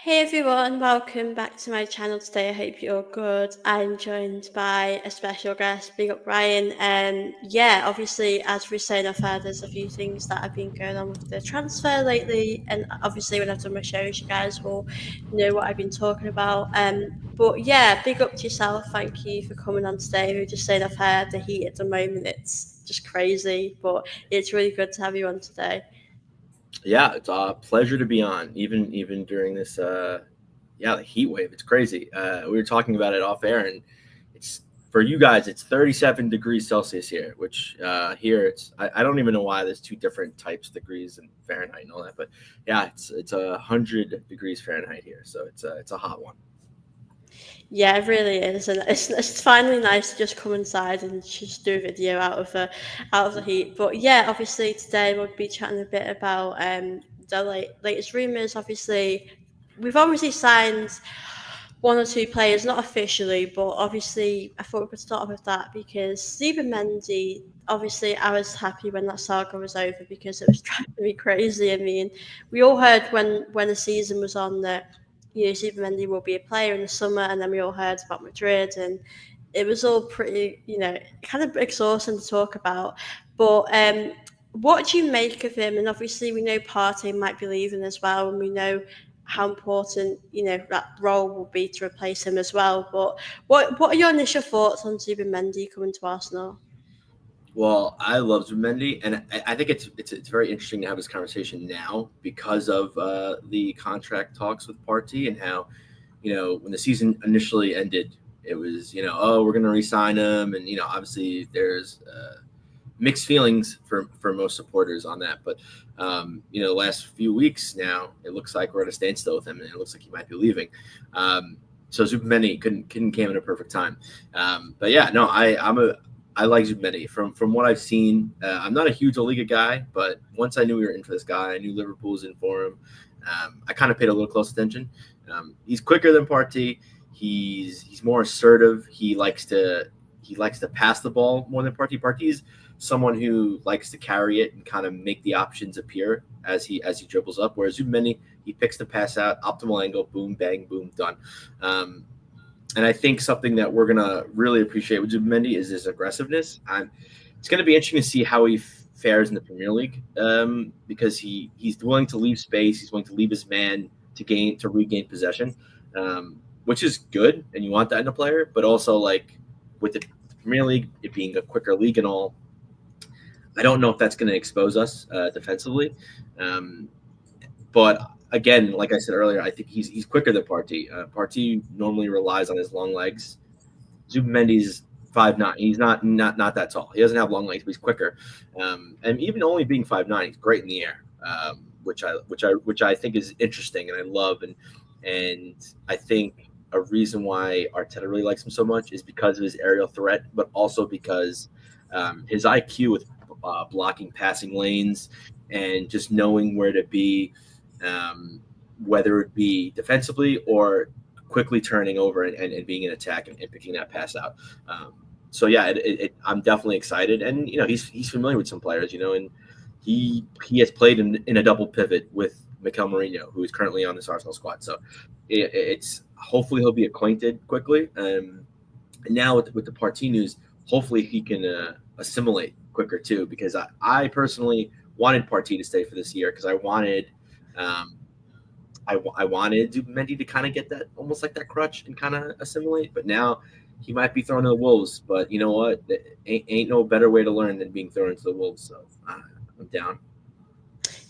Hey everyone, welcome back to my channel today. I hope you're all good. I'm joined by a special guest, Big Up Ryan. Yeah, obviously, as we're saying off air, there's a few things that have been going on with the transfer lately, and obviously, when I've done my shows, you guys will know what I've been talking about. But yeah, big up to yourself. Thank you for coming on today. We were just saying off air, the heat at the moment, it's just crazy, but it's really good to have you on today. Yeah, it's a pleasure to be on, even during this the heat wave. It's crazy. We were talking about it off air, and it's for you guys. It's 37 degrees Celsius here, which here I don't even know why there's two different types of degrees in Fahrenheit and all that, but yeah, it's 100 degrees Fahrenheit here, so it's a hot one. Yeah, it really is, and it's finally nice to just come inside and just do a video out of the heat. But yeah, obviously today we'll be chatting a bit about the latest rumors. Obviously, we've obviously signed one or two players, not officially, but obviously I thought we could start off with that because Stephen Mendy. Obviously, I was happy when that saga was over because it was driving me crazy. I mean, we all heard when the season was on that Stephen Mendy will be a player in the summer, and then we all heard about Madrid, and it was all pretty, kind of exhausting to talk about. But what do you make of him? And obviously, we know Partey might be leaving as well, and we know how important that role will be to replace him as well. But what are your initial thoughts on Stephen Mendy coming to Arsenal? Well, I love Zumendi, and I think it's very interesting to have this conversation now because of the contract talks with Partey and how when the season initially ended, it was oh, we're gonna re-sign him, and obviously there's mixed feelings for most supporters on that, but the last few weeks now it looks like we're at a standstill with him, and it looks like he might be leaving. So Zubmeni couldn't came at a perfect time. But yeah, no, I like Zubmeni from what I've seen. I'm not a huge La Liga guy, but once I knew we were in for this guy, I knew Liverpool was in for him. I kind of paid a little close attention. He's quicker than Partey. He's more assertive. He likes to pass the ball more than Partey. Partey's someone who likes to carry it and kind of make the options appear as he dribbles up. Whereas Zubmeni, he picks the pass out, optimal angle, boom, bang, boom, done. And I think something that we're gonna really appreciate with Zubimendi is his aggressiveness. It's gonna be interesting to see how he fares in the Premier League because he's willing to leave space, he's willing to leave his man to regain possession, which is good, and you want that in a player. But also, like with the Premier League, it being a quicker league and all, I don't know if that's going to expose us defensively. Um, but again, like I said earlier, I think he's quicker than Partey. Partey normally relies on his long legs. Zubimendi's 5'9". He's not that tall. He doesn't have long legs, but he's quicker. And even only being 5'9", he's great in the air, which I think is interesting and I love. And I think a reason why Arteta really likes him so much is because of his aerial threat, but also because his IQ with blocking passing lanes and just knowing where to be, whether it be defensively or quickly turning over and being in attack and picking that pass out. So yeah, I'm definitely excited, and he's familiar with some players, and he has played in a double pivot with Mikel Mourinho, who is currently on this Arsenal squad. So it's hopefully he'll be acquainted quickly. And now with the Partey news, hopefully he can assimilate quicker too, because I personally wanted Partey to stay for this year because um, I wanted Mendy to kind of get that almost like that crutch and kind of assimilate, but now he might be thrown to the wolves. But you know what? Ain't no better way to learn than being thrown into the wolves. So I'm down.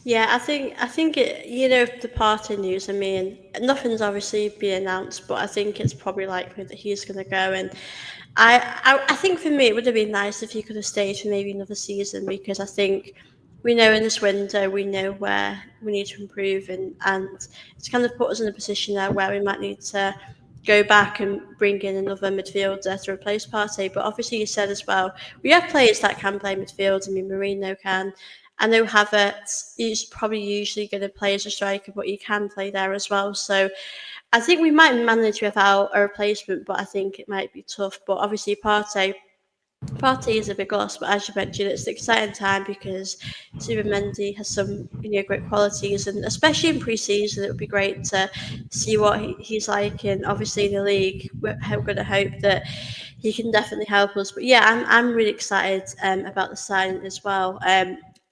Yeah, I think the party news. I mean, nothing's obviously been announced, but I think it's probably likely that he's going to go. And I think for me, it would have been nice if he could have stayed for maybe another season because I think we know in this window we know where we need to improve, and it's kind of put us in a position there where we might need to go back and bring in another midfielder to replace Partey. But obviously, you said as well, we have players that can play midfield. I mean, Marino can. I know Havertz is probably usually going to play as a striker, but he can play there as well. So I think we might manage without a replacement, but I think it might be tough. But obviously, Partey, Partey is a big loss, but as you mentioned, it's an exciting time because Mendy has some great qualities, and especially in pre-season, it would be great to see what he's like. And obviously in the league, we're going to hope that he can definitely help us. But yeah, I'm really excited about the signing as well.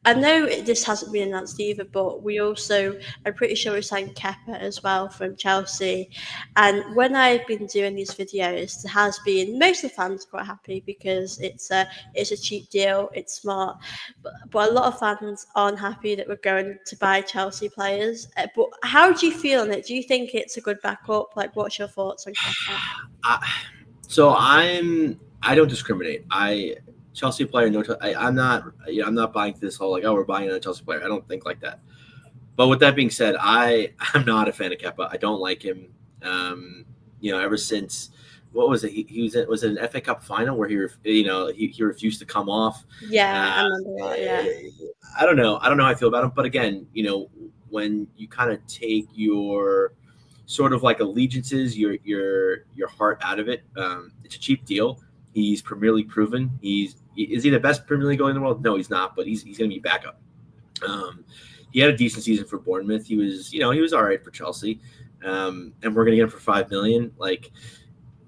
I know this hasn't been announced either, but I'm pretty sure we signed Kepa as well from Chelsea. And when I've been doing these videos, there has been most of the fans are quite happy because it's a cheap deal, it's smart, but a lot of fans aren't happy that we're going to buy Chelsea players. But how do you feel on it? Do you think it's a good backup? Like, what's your thoughts on Kepa? I, so I don't discriminate. Chelsea player, no, I'm not. I'm not buying this whole like, oh, we're buying a Chelsea player. I don't think like that. But with that being said, I'm not a fan of Kepa. I don't like him. Ever since what was it? He was it an FA Cup final where he refused to come off. Yeah, Uh, I remember that. Yeah, I don't know. I don't know how I feel about him. But again, when you kind of take your sort of like allegiances, your heart out of it, it's a cheap deal. He's Premier League proven. Is he the best Premier League goalie in the world? No, he's not. But he's going to be backup. Um, he had a decent season for Bournemouth. He was all right for Chelsea, and we're gonna get him for 5 million. Like,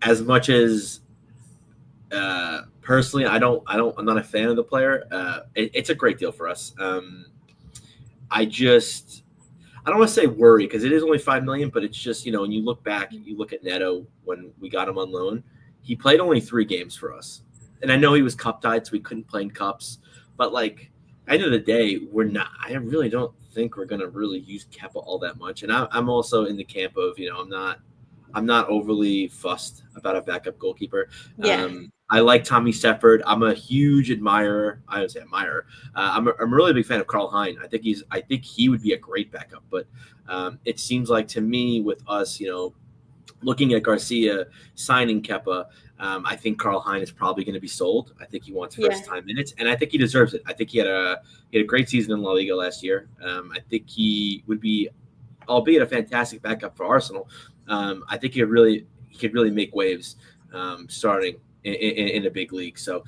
as much as personally, I'm not a fan of the player. It's a great deal for us. I don't want to say worry because it is only 5 million, but it's just when you look back, you look at Neto when we got him on loan, he played only 3 games for us, and I know he was cup tied, so we couldn't play in cups, but like at the end of the day, we're not. I really don't think we're gonna really use Kepa all that much, and I'm also in the camp of I'm not overly fussed about a backup goalkeeper. yeah, I like Tommy Shepard. I'm a huge admirer. I would say admirer. I'm a really big fan of Carl Hein. I think he would be a great backup. But it seems like to me with us, looking at Garcia signing Kepa, I think Carl Hein is probably going to be sold. I think he wants yeah, first time minutes, and I think he deserves it. I think he had a great season in La Liga last year. I think he would be, albeit a fantastic backup for Arsenal. I think he could really make waves starting in a big league. So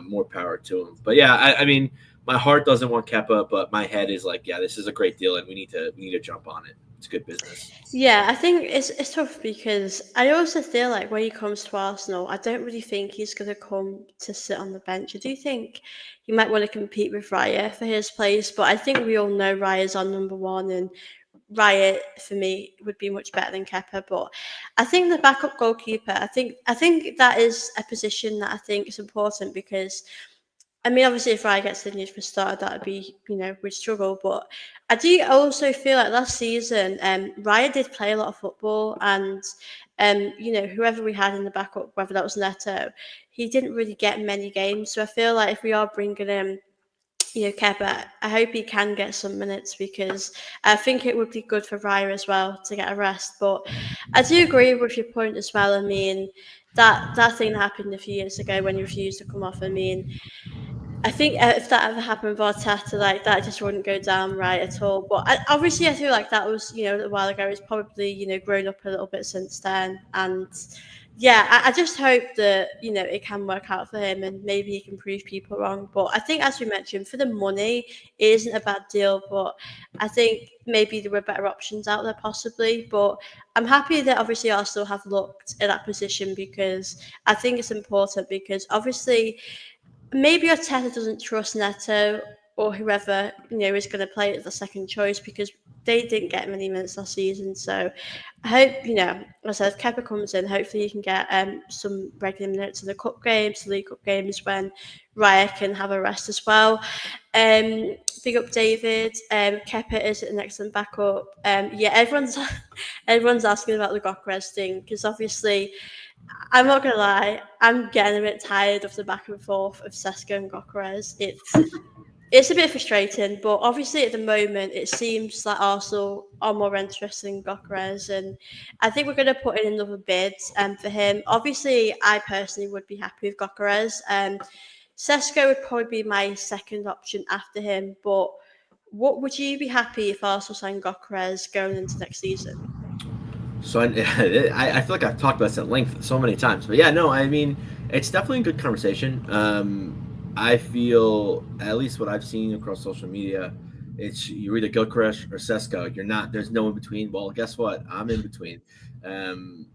more power to him. But yeah, I mean, my heart doesn't want Kepa, but my head is like, yeah, this is a great deal, and we need to jump on it. It's good business. yeah. I think it's tough because I also feel like when he comes to Arsenal, I don't really think he's going to come to sit on the bench. I do think he might want to compete with Raya for his place, but I think we all know Raya's on number one, and Raya for me would be much better than Kepa. But I think the backup goalkeeper, I think that is a position that I think is important because I mean, obviously, if Raya gets the news for starter, that would be, we'd struggle. But I do also feel like last season, Raya did play a lot of football, and whoever we had in the backup, whether that was Neto, he didn't really get many games. So I feel like if we are bringing him, Kepa, I hope he can get some minutes because I think it would be good for Raya as well to get a rest. But I do agree with your point as well. I mean, that thing that happened a few years ago when he refused to come off. I mean, I think if that ever happened with Arteta, like that just wouldn't go down right at all. But obviously, I feel like that was, a while ago. It's probably, grown up a little bit since then. And yeah, I just hope that, it can work out for him and maybe he can prove people wrong. But I think, as we mentioned, for the money, it isn't a bad deal. But I think maybe there were better options out there, possibly. But I'm happy that obviously Arsenal have looked at that position because I think it's important because obviously maybe Arteta doesn't trust Neto or whoever is going to play as the second choice because they didn't get many minutes last season. So I hope as I said, if Kepa comes in, hopefully he can get some regular minutes in the cup games, the League Cup games when Raya can have a rest as well. Big up David. Kepa is an excellent backup. Yeah, everyone's asking about the Gyokeras thing because obviously I'm not gonna lie, I'm getting a bit tired of the back and forth of Sesko and Gyokeras. It's a bit frustrating, but obviously at the moment it seems like Arsenal are more interested in Gyokeras, and I think we're going to put in another bid for him. Obviously, I personally would be happy with Gyokeras. Sesko would probably be my second option after him, but what would you be happy if Arsenal signed Gyokeras going into next season? So I feel like I've talked about this at length so many times, but yeah, no, I mean, It's definitely a good conversation. I feel, at least what I've seen across social media, it's you're either Gyokeras or Sesko. You're not. There's no in between. Well, guess what? I'm in between. Um,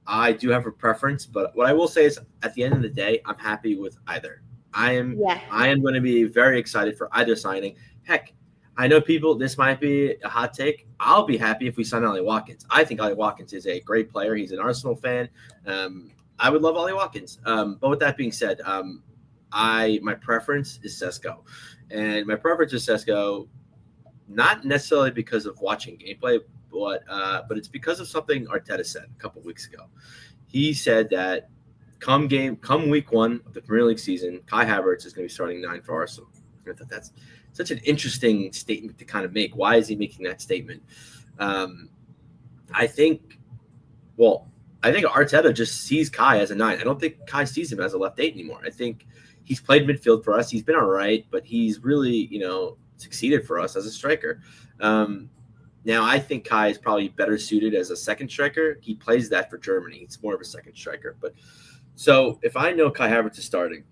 I do have a preference, but what I will say is, at the end of the day, I'm happy with either. I am. Yeah. I am going to be very excited for either signing. Heck, I know people. This might be a hot take. I'll be happy if we sign Ollie Watkins. I think Ollie Watkins is a great player. He's an Arsenal fan. Um, I would love Ollie Watkins. But with that being said, I my preference is Sesko, and my preference is Sesko not necessarily because of watching gameplay, but it's because of something Arteta said a couple weeks ago. He said that come week one of the Premier League season, Kai Havertz is going to be starting nine for Arsenal. I thought that's such an interesting statement to kind of make. Why is he making that statement? Um, I think, well, I think Arteta just sees Kai as a nine. I don't think Kai sees him as a left eight anymore. I think he's played midfield for us. He's been all right, but he's really, succeeded for us as a striker. Um, Now, I think Kai is probably better suited as a second striker. He plays that for Germany. He's more of a second striker. But so if I know Kai Havertz is starting,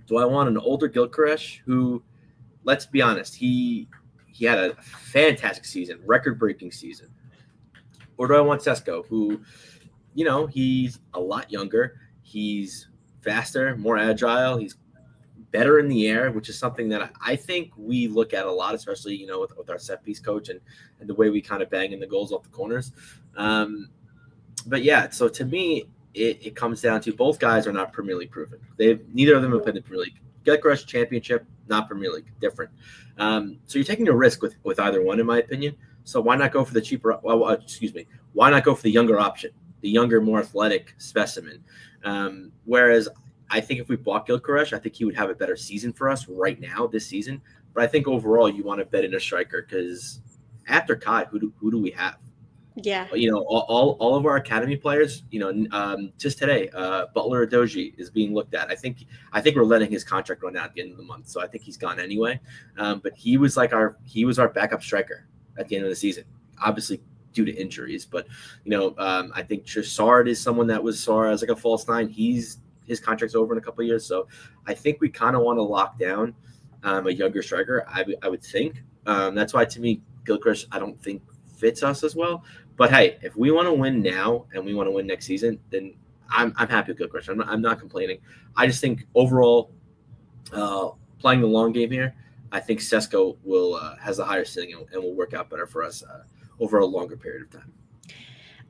do I want an older Gilcresh who, let's be honest, he had a fantastic season, record breaking season, or do I want Sesko who, he's a lot younger, he's faster, more agile, he's better in the air, which is something that I think we look at a lot, especially with our set piece coach and the way we kind of bang in the goals off the corners. But yeah, so to me, it comes down to both guys are not Premier League proven. They've neither of them have been in the Premier League. Get Crush Championship, not Premier League, different. So you're taking a risk with either one, in my opinion. So why not go for the cheaper? Well, excuse me. Why not go for the younger option, the younger, more athletic specimen? Whereas I think if we bought Gilcresh, I think he would have a better season for us right now this season. But I think overall you want to bet in a striker because after Kai, who do we have? Yeah. All of our academy players. Just today, Butler Adoji is being looked at. I think we're letting his contract run out at the end of the month, so I think he's gone anyway. But he was our backup striker at the end of the season, obviously due to injuries. But I think Trossard is someone that was saw as like a false nine. His contract's over in a couple of years, so I think we kind of want to lock down a younger striker. I would think that's why to me Gilchrist I don't think fits us as well. But hey, if we want to win now and we want to win next season, then I'm happy with Gilchrist. I'm not complaining. I just think overall, playing the long game here, I think Sesko will has a higher ceiling and will work out better for us over a longer period of time.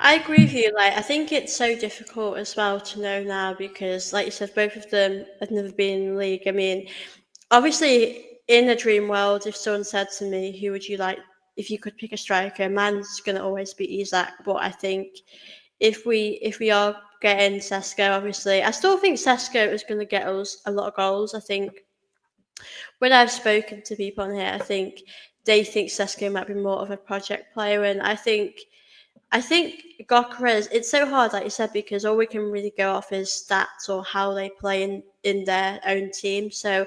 I agree with you. Like, I think it's so difficult as well to know now because, like you said, both of them have never been in the league. I mean, obviously, in a dream world, if someone said to me, "Who would you like if you could pick a striker?" Mine's going to always be Isak. But I think if we are getting Sesko, obviously, I still think Sesko is going to get us a lot of goals. I think when I've spoken to people on here, I think they think Sesko might be more of a project player, and I think Gyokeras, it's so hard, like you said, because all we can really go off is stats or how they play in their own team. So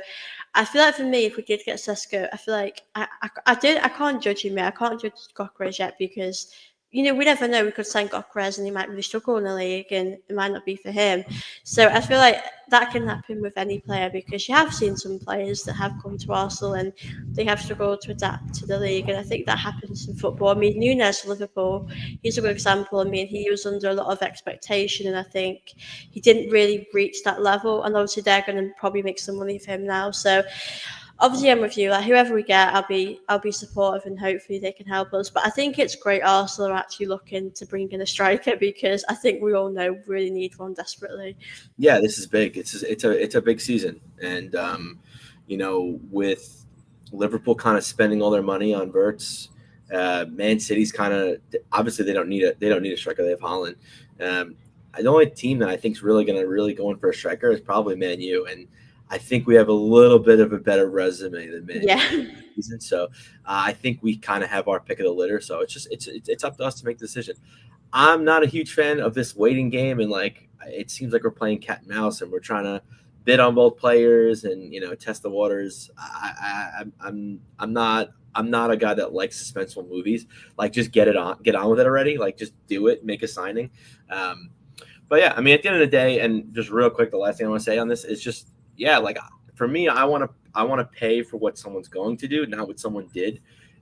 I feel like for me, if we did get Sesko, I feel like I can't judge him yet. I can't judge Gyokeras yet because we never know. We could sign Gyokeras and he might really struggle in the league, and it might not be for him. So I feel like that can happen with any player because you have seen some players that have come to Arsenal and they have struggled to adapt to the league, and I think that happens in football. I mean, Nunes for Liverpool, he's a good example. I mean, he was under a lot of expectation, and I think he didn't really reach that level. And obviously, they're going to probably make some money for him now. So obviously, I'm with you. Like whoever we get, I'll be supportive, and hopefully they can help us. But I think it's great Arsenal are actually looking to bring in a striker because I think we all know we really need one desperately. Yeah, this is big. It's a big season, and with Liverpool kind of spending all their money on Verts, Man City's kind of obviously they don't need a striker. They have Holland. Um, the only team that I think is really going to really go in for a striker is probably Man U, and I think we have a little bit of a better resume than Man Yeah. U this season. So I think we kind of have our pick of the litter. So it's up to us to make the decision. I'm not a huge fan of this waiting game, and like it seems like we're playing cat and mouse, and we're trying to bid on both players and test the waters. I'm not a guy that likes suspenseful movies. Like just get on with it already. Like just do it, make a signing. Um, But yeah, I mean, at the end of the day, and just real quick, the last thing I want to say on this is just yeah, like for me, I want to pay for what someone's going to do, not what someone did,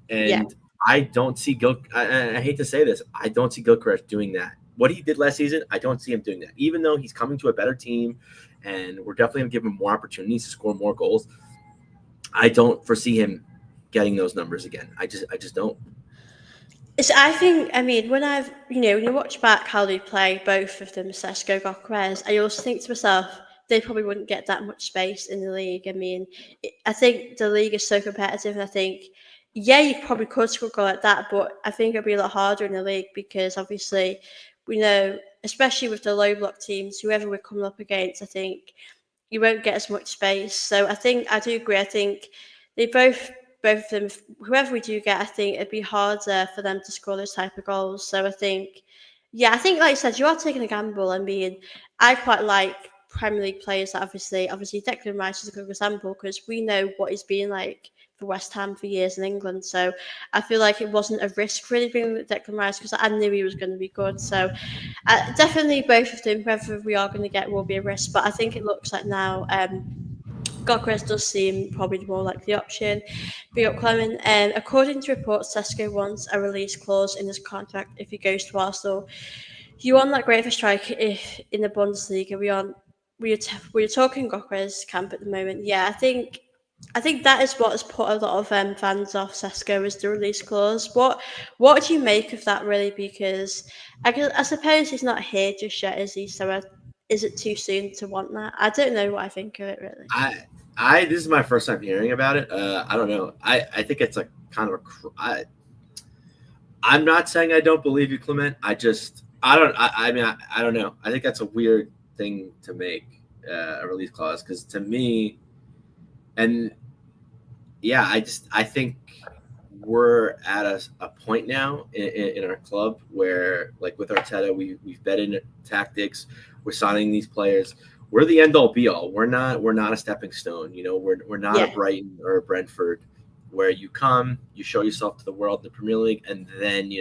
Yeah. and I don't see Gil. I hate to say this, I don't see Gilchrist doing that. What he did last season, I don't see him doing that. Even though he's coming to a better team, and we're definitely going to give him more opportunities to score more goals, I don't foresee him getting those numbers again. I just don't. It's, I think, I mean, when I've, when you watch back how they play, both of them, Sesko, Gyokeras, I also think to myself, they probably wouldn't get that much space in the league. I mean, I think the league is so competitive, and I think, yeah, you probably could score a goal like that, but I think it'd be a lot harder in the league because obviously, we know, especially with the low block teams, whoever we're coming up against, I think you won't get as much space. So I think I do agree. I think they both of them, whoever we do get, I think it'd be harder for them to score those type of goals. So I think, yeah, I think like I said, you are taking a gamble. I mean, I quite like Premier League players that obviously Declan Rice is a good example because we know what he's been like for West Ham for years in England. So I feel like it wasn't a risk really bringing Declan Rice because I knew he was going to be good. So definitely both of them, whether we are going to get will be a risk. But I think it looks like now Gokras does seem probably the more likely option. Big up Clement. According to reports, Sesko wants a release clause in his contract if he goes to Arsenal. You aren't that great of a striker if in the Bundesliga. We're talking Gokras camp at the moment. Yeah, I think that is what has put a lot of fans off Sesko is the release clause. What do you make of that really? Because I suppose he's not here just yet, is he? So is it too soon to want that? I don't know what I think of it really. I I this is my first time hearing about it. I don't know. I think it's like kind of I'm not saying I don't believe you, Clement. I don't. I mean, I don't know. I think that's a weird thing to make a release clause because to me, and yeah, I think we're at a point now in our club where like with Arteta, we've bet in tactics. We're signing these players. We're the end all be all. We're not a stepping stone. We're not a Yeah, Brighton or a Brentford where you come, you show yourself to the world in the Premier League, and then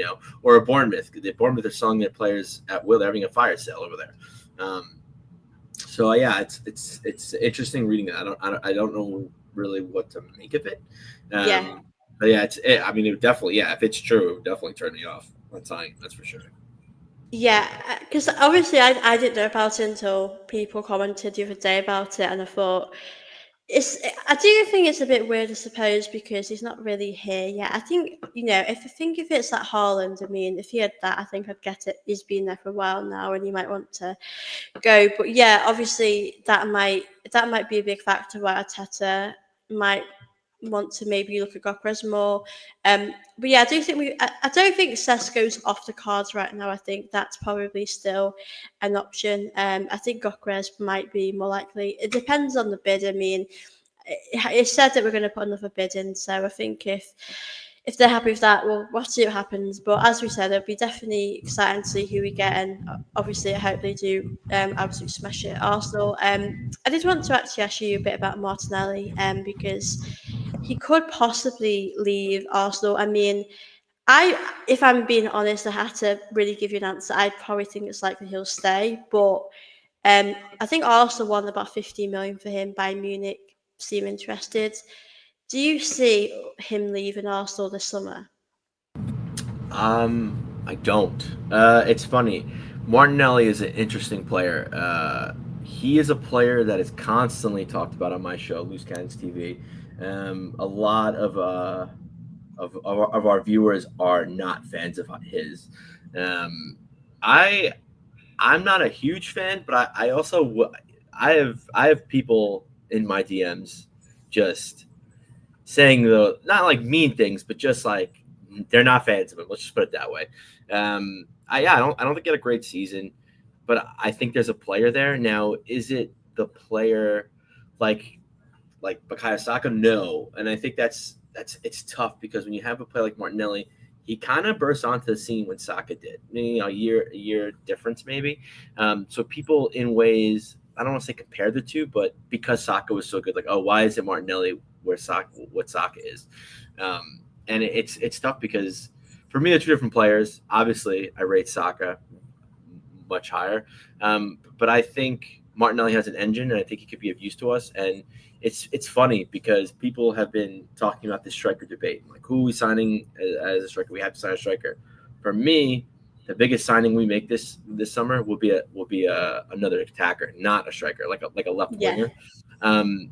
or a Bournemouth. The Bournemouth are selling their players at will. They're having a fire sale over there. So yeah, it's interesting reading that. I don't know really what to make of it. yeah. But yeah, I mean, it would definitely, yeah, if it's true, it would definitely turn me off on signing. That's for sure. Yeah, because obviously I didn't know about it until people commented the other day about it, and I thought it's. I do think it's a bit weird, I suppose, because he's not really here yet. I think if it's like Haaland, I mean, if he had that, I think I'd get it. He's been there for a while now, and he might want to go. But yeah, obviously that might be a big factor why Arteta might want to maybe look at Gokras more. But yeah, I don't think Sesko's off the cards right now. I think that's probably still an option. I think Gokras might be more likely. It depends on the bid. I mean, it said that we're going to put another bid in, so I think if they're happy with that, we'll see what happens. But as we said, it'll be definitely exciting to see who we get, and obviously, I hope they do absolutely smash it at Arsenal. I did want to actually ask you a bit about Martinelli, because he could possibly leave Arsenal. I mean, if I'm being honest, I had to really give you an answer. I probably think it's likely he'll stay, but I think Arsenal won about 15 million for him. By Munich seem interested. Do you see him leaving Arsenal this summer? I don't. It's funny. Martinelli is an interesting player. He is a player that is constantly talked about on my show, Loose Cannons TV. A lot of our viewers are not fans of his. Um, I I'm not a huge fan, but I also I have people in my DMs just saying the not like mean things, but just like they're not fans of him. Let's just put it that way. I don't think he had a great season, but I think there's a player there. Now, is it the player like Bukayo Saka? No, and I think that's it's tough because when you have a player like Martinelli, he kind of burst onto the scene when Saka did. Maybe a year difference maybe. So people in ways I don't want to say compare the two, but because Saka was so good, like why is it Martinelli where Saka what Saka is? And it's tough because for me they're two different players. Obviously, I rate Saka much higher. But I think Martinelli has an engine, and I think he could be of use to us. And it's funny because people have been talking about this striker debate, like who are we signing as a striker? We have to sign a striker. For me, the biggest signing we make this summer will be another attacker, not a striker, like a left Yeah, winger. Um,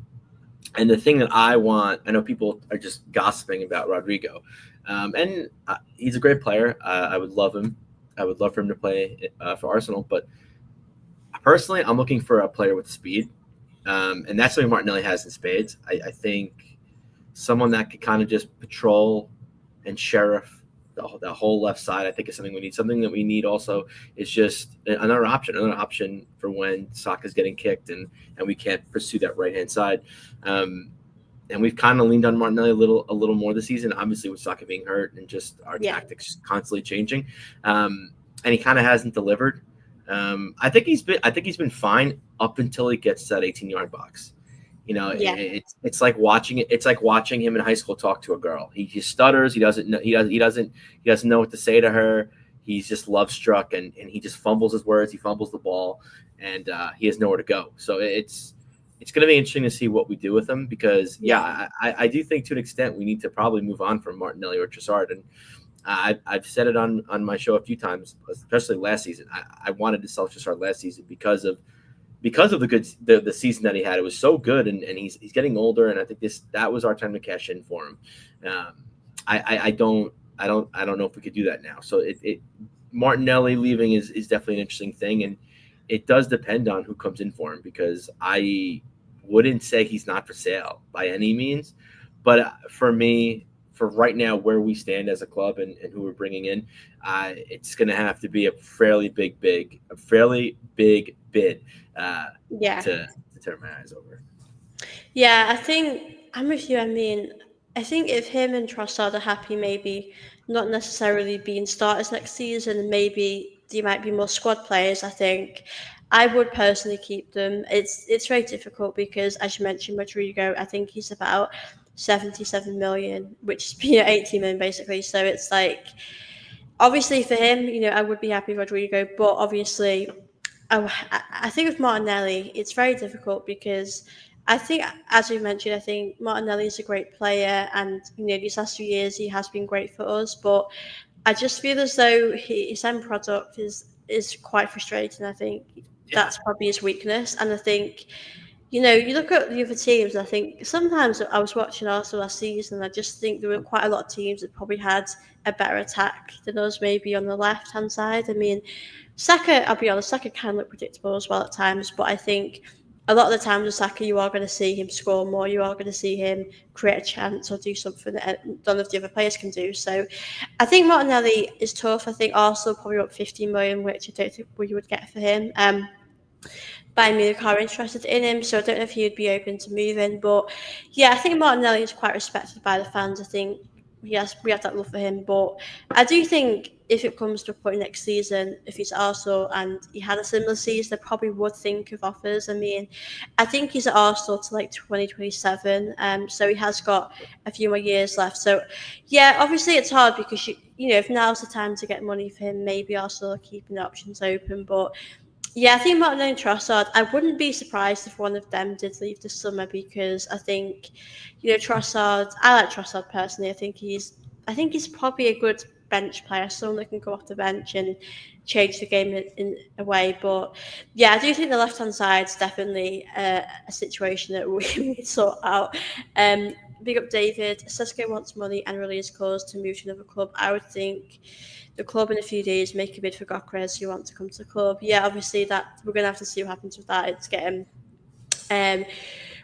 and the thing that I want, I know people are just gossiping about Rodrigo, and he's a great player. I would love him. I would love for him to play for Arsenal. But personally, I'm looking for a player with speed, and that's something Martinelli has in spades. I think someone that could kind of just patrol and sheriff the whole left side. I think is something we need. Something that we need also is just another option for when Saka's getting kicked and we can't pursue that right hand side. Um, and we've kind of leaned on Martinelli a little more this season, obviously with Saka being hurt and just our yeah, tactics constantly changing. And he kind of hasn't delivered. I think he's been fine up until he gets to that 18-yard box. yeah, It's like watching it. It's like watching him in high school talk to a girl. He stutters. He doesn't know. He doesn't know what to say to her. He's just love struck, and he just fumbles his words. He fumbles the ball, and he has nowhere to go. So it's going to be interesting to see what we do with him because yeah, I do think to an extent we need to probably move on from Martinelli or Trossard. And I've said it on my show a few times, especially last season. I wanted to sell Trossard last season because of the season that he had. It was so good, and he's getting older, and I think that was our time to cash in for him. Um, I don't know if we could do that now. So Martinelli leaving is definitely an interesting thing, and it does depend on who comes in for him because I wouldn't say he's not for sale by any means, but for me. For right now, where we stand as a club and who we're bringing in, it's going to have to be a fairly big bid uh, yeah. to turn my eyes over. Yeah, I think I'm with you. I mean, I think if him and Trossard are happy, maybe not necessarily being starters next season, and maybe there might be more squad players. I think I would personally keep them. It's very difficult because, as you mentioned, Rodrigo, I think he's about 77 million, which is 18 million basically. So it's like obviously for him, I would be happy with Rodrigo, but obviously I think with Martinelli, it's very difficult because I think, as you mentioned, I think Martinelli is a great player, and these last few years he has been great for us. But I just feel as though his end product is quite frustrating. I think Yeah, that's probably his weakness, and I think you look at the other teams. I think sometimes I was watching Arsenal last season. And I just think there were quite a lot of teams that probably had a better attack than us, maybe on the left hand side. I mean, Saka, I'll be honest, Saka can look predictable as well at times, but I think a lot of the times with Saka, you are going to see him score more. You are going to see him create a chance or do something that none of the other players can do. So I think Martinelli is tough. I think Arsenal probably up 15 million, which I don't think we would get for him. Bayern Munich are interested in him, so I don't know if he'd be open to moving. But yeah, I think Martinelli is quite respected by the fans. I think yes, we have that love for him. But I do think if it comes to a point next season, if he's at Arsenal and he had a similar season, I probably would think of offers. I mean, I think he's at Arsenal to like 2027, so he has got a few more years left. So yeah, obviously it's hard because if now's the time to get money for him, maybe Arsenal are keeping the options open. But yeah, I think Martin and Trossard. I wouldn't be surprised if one of them did leave this summer because I think, Trossard. I like Trossard personally. I think he's probably a good bench player, someone that can come off the bench and change the game in a way. But yeah, I do think the left hand side is definitely a situation that we need to sort out. Big up David. Sesko wants money and release clause to move to another club. I would think the club in a few days make a bid for Gyokeras who want to come to the club. Yeah, obviously that we're gonna have to see what happens with that. It's getting um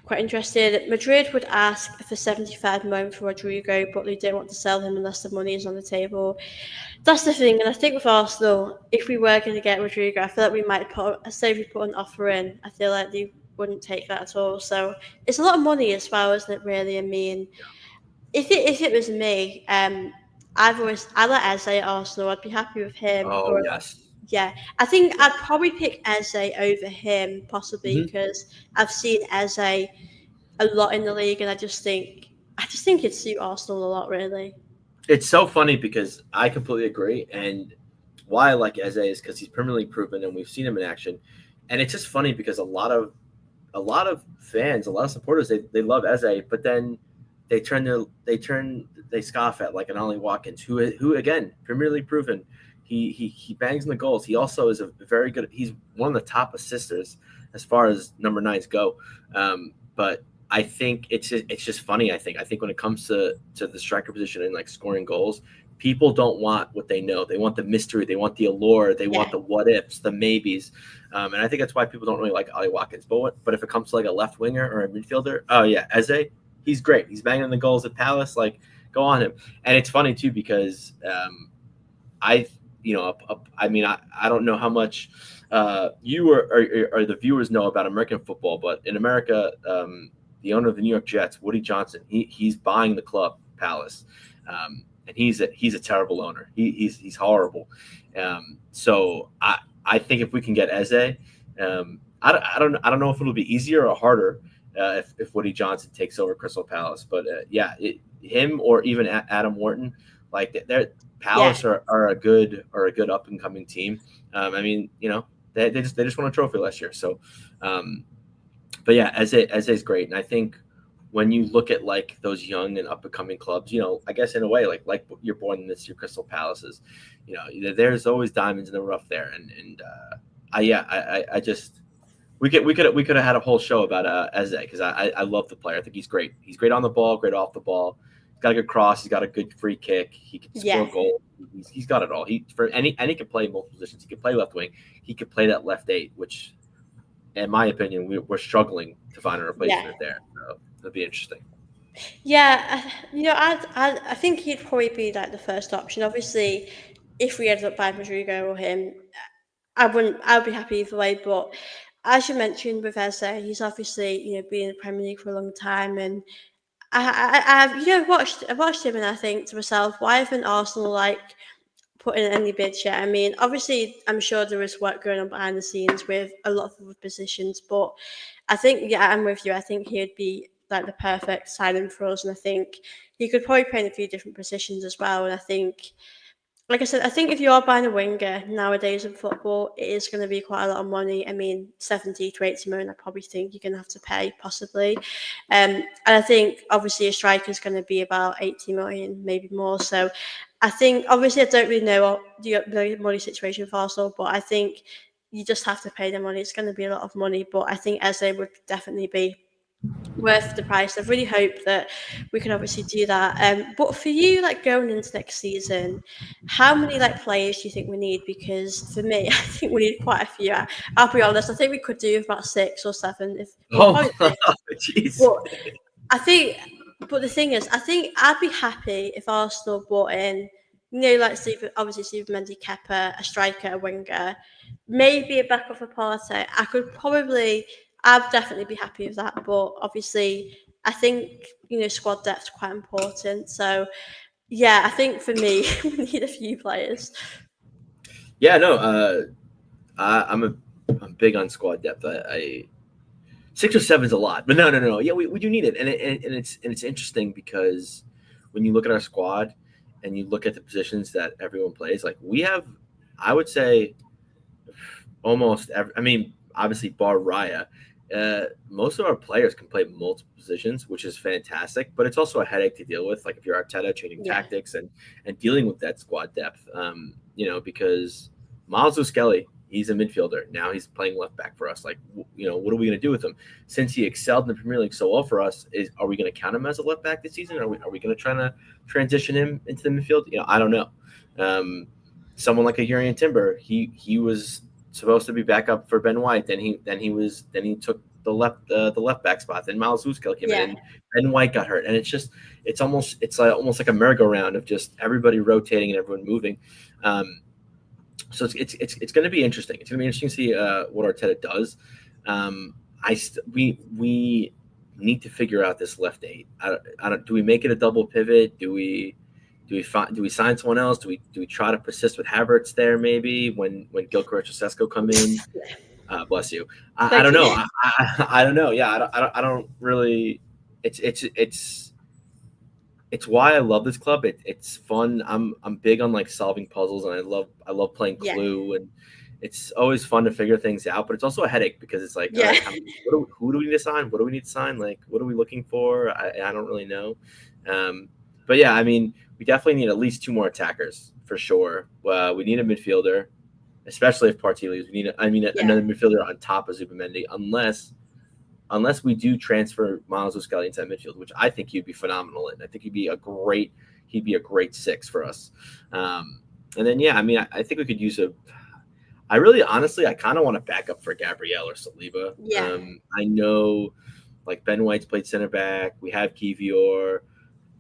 quite interested. Madrid would ask for 75 million for Rodrigo, but they don't want to sell him unless the money is on the table. That's the thing, and I think with Arsenal, if we were going to get Rodrigo, I feel like we might say if we put an offer in, I feel like they wouldn't take that at all. So it's a lot of money as well, isn't it? Really, I mean, if it was me, I like Eze at Arsenal. I'd be happy with him. Oh Or yes. yeah, I think I'd probably pick Eze over him, possibly hmm because I've seen Eze a lot in the league, and I just think it'd suit Arsenal a lot, really. It's so funny because I completely agree, and why I like Eze is because he's permanently proven, and we've seen him in action. And it's just funny because a lot of fans, a lot of supporters, they love Eze, but then they scoff at like an Ollie Watkins, who again Premier League proven. He bangs in the goals. He also is a very good. He's one of the top assisters as far as number nines go. But I think it's just funny. I think when it comes to the striker position and like scoring goals, people don't want what they know. They want the mystery. They want the allure. They Yeah, want the what ifs, the maybes. And I think that's why people don't really like Ollie Watkins. But if it comes to like a left winger or a midfielder, oh yeah, Eze, he's great. He's banging the goals at Palace. Like, go on him. And it's funny too because I, I mean, I don't know how much you or the viewers know about American football, but in America, the owner of the New York Jets, Woody Johnson, he's buying the club Palace, and he's a terrible owner. He's horrible. So I think if we can get Eze, I don't know if it'll be easier or harder if Woody Johnson takes over Crystal Palace, but yeah, him or even Adam Wharton, like they're yeah, Palace are a good up and coming team. I mean, they just won a trophy last year. So, um, but yeah, Eze's great, and I think when you look at like those young and up and coming clubs, I guess in a way, like you're born in this, your Crystal Palaces, there's always diamonds in the rough there, and I just we could have had a whole show about Eze because I love the player. I think he's great. He's great on the ball, great off the ball. He's got a good cross. He's got a good free kick. He can score yeah. goals. He's got it all. And he can play multiple positions. He can play left wing. He could play that left eight, which, in my opinion, we're struggling to find a Yeah, replacement there. So it'll be interesting. yeah. I think he'd probably be like the first option. Obviously, if we ended up buying Rodrigo or him, I wouldn't. I'd be happy either way. But as you mentioned with Eze, he's obviously been in the Premier League for a long time, and I've watched him, and I think to myself, why haven't Arsenal like put in any bids yet? I mean, obviously, I'm sure there is work going on behind the scenes with a lot of other positions, but I think, yeah, I'm with you. I think he'd be like the perfect signing for us, and I think he could probably play in a few different positions as well. And I think, like I said, I think if you are buying a winger nowadays in football, it is going to be quite a lot of money. I mean, 70 to 80 million, I probably think you're going to have to pay, possibly. And I think, obviously, a striker is going to be about 80 million, maybe more. So I think, obviously, I don't really know the money situation for Arsenal, but I think you just have to pay the money. It's going to be a lot of money, but I think Eze would definitely be worth the price. I really hope that we can obviously do that. But for you, like going into next season, how many like players do you think we need? Because for me, I think we need quite a few. I'll be honest. I think we could do with about 6 or 7. If well, Oh, probably six. jeez. But I think, but the thing is, I think I'd be happy if Arsenal brought in, like Steve Mendy, Kepa, a striker, a winger, maybe a backup for Partey. I'd definitely be happy with that. But obviously, I think squad depth's quite important. So yeah, I think for me, we need a few players. Yeah, no. I'm big on squad depth. I 6 or 7 is a lot, but no. Yeah, we do need it, and it's interesting because when you look at our squad and you look at the positions that everyone plays, like we have, I would say almost every. I mean, obviously bar Raya, most of our players can play multiple positions, which is fantastic. But it's also a headache to deal with. Like if you're Arteta, changing Yeah, tactics and dealing with that squad depth. Because Miles Skelly, he's a midfielder now. He's playing left back for us. Like, what are we going to do with him? Since he excelled in the Premier League so well for us, are we going to count him as a left back this season? Are we going to try to transition him into the midfield? I don't know. Someone like a Urian Timber, he was supposed to be back up for Ben White. Then he took the left back spot. Then Miles Skelly came in, yeah, and Ben White got hurt. And it's almost like a merry-go-round of just everybody rotating and everyone moving. So it's going to be interesting. It's going to be interesting to see what Arteta does. We need to figure out this left eight. I don't. Do we make it a double pivot? Do we sign someone else? Do we try to persist with Havertz there maybe when Gyokeras or Sesko come in? Bless you. I thank don't know. you. I don't know. Yeah, I don't really. It's it's why I love this club. It's fun. I'm big on like solving puzzles, and I love playing Yeah, Clue, and it's always fun to figure things out. But it's also a headache because it's like, all yeah, right, who do we need to sign? What do we need to sign? Like, what are we looking for? I don't really know. Um, but yeah, I mean, we definitely need at least two more attackers for sure. We need a midfielder, especially if Partey leaves. We need, yeah, another midfielder on top of Zubamendi, unless we do transfer Miles O'Scally into that midfield, which I think he'd be phenomenal in. I think he'd be a great six for us. And then yeah, I mean, I think we could use a. I really, honestly, I kind of want to back up for Gabriel or Saliba. yeah, I know, like Ben White's played center back. We have Kivior,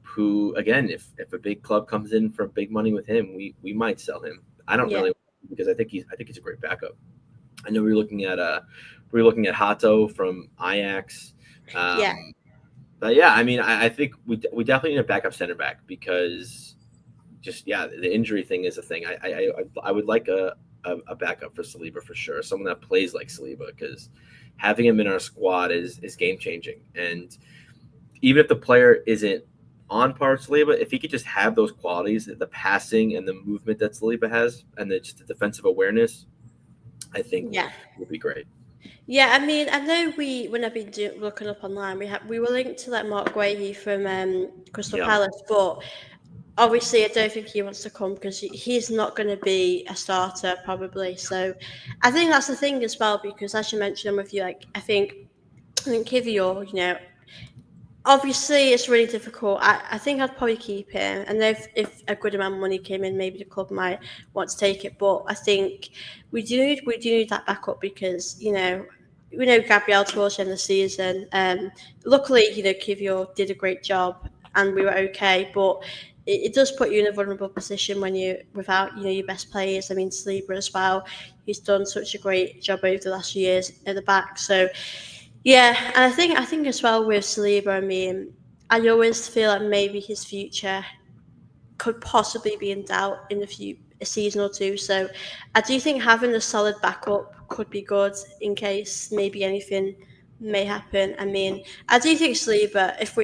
who again, if a big club comes in for big money with him, we might sell him. I don't yeah, really because I think he's a great backup. I know we were looking at Hato from Ajax. yeah, Um, but yeah, I mean, I think we definitely need a backup center back because just yeah, the injury thing is a thing. I would like a backup for Saliba for sure, someone that plays like Saliba because having him in our squad is game changing. And even if the player isn't on par with Saliba, if he could just have those qualities, the passing and the movement that Saliba has, and just the defensive awareness, I think yeah. would be great. Yeah, I mean, I know when I've been looking up online, we were linked to like Mark Guehi from Crystal Yeah. Palace, but obviously I don't think he wants to come because he's not going to be a starter probably. So I think that's the thing as well because as you mentioned with you, like I think Kivior, obviously it's really difficult. I think I'd probably keep him, and if a good amount of money came in, maybe the club might want to take it. But I think we do need that backup because we know Gabriel towards the end of the season. Luckily, Kivior did a great job, and we were okay. But it does put you in a vulnerable position when you without your best players. I mean, Sleeper as well. He's done such a great job over the last few years at the back. So yeah, and I think as well with Saliba, I mean, I always feel like maybe his future could possibly be in doubt in a season or two. So I do think having a solid backup could be good in case maybe anything may happen. I mean, I do think Saliba, if